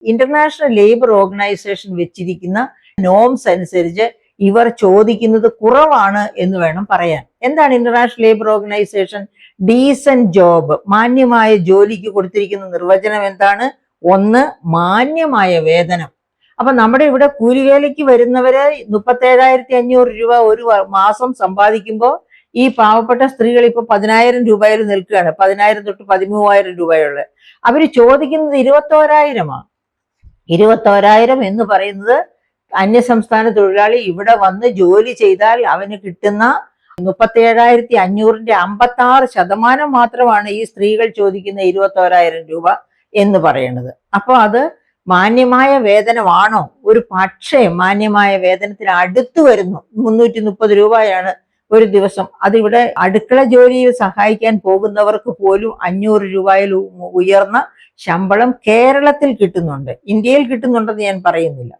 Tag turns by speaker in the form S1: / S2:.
S1: International labour organisation വെച്ചിരിക്കുന്ന norms അനുസരിച്ച് ഇവർ ചോദിക്കുന്നത് കുറവാണ് എന്ന് വേണം പറയാൻ. എന്താണ് international labour organisation? Decent job, മാന്യമായ ജോലിക്ക് കൊടുത്തിരിക്കുന്ന നിർവചനം എന്താണ്? ഒന്ന്, മാന്യമായ വേതനം. അപ്പൊ നമ്മുടെ ഇവിടെ കൂലിവേലയ്ക്ക് വരുന്നവര് 37,500 രൂപ ഒരു മാസം സമ്പാദിക്കുമ്പോൾ ഈ പാവപ്പെട്ട സ്ത്രീകൾ ഇപ്പൊ 10,000 രൂപയിൽ നിൽക്കുകയാണ്. 10,000 തൊട്ട് 13,000 രൂപയുള്ള. അവര് ചോദിക്കുന്നത് 21,000. 21,000 എന്ന് പറയുന്നത് അന്യസംസ്ഥാന തൊഴിലാളി ഇവിടെ വന്ന് ജോലി ചെയ്താൽ അവന് കിട്ടുന്ന 37,500ന്റെ 56% മാത്രമാണ് ഈ സ്ത്രീകൾ ചോദിക്കുന്ന 21,000 രൂപ എന്ന് പറയുന്നത്. അപ്പൊ അത് മാന്യമായ വേതനമാണോ? ഒരു പക്ഷേ മാന്യമായ വേതനത്തിന് അടുത്ത് വരുന്നു. 330 രൂപയാണ് ഒരു ദിവസം. അതിവിടെ അടുക്കള ജോലിയിൽ സഹായിക്കാൻ പോകുന്നവർക്ക് പോലും 500 രൂപയിൽ ഉയർന്ന ശമ്പളം കേരളത്തിൽ കിട്ടുന്നുണ്ട്. ഇന്ത്യയിൽ കിട്ടുന്നുണ്ടെന്ന് ഞാൻ പറയുന്നില്ല.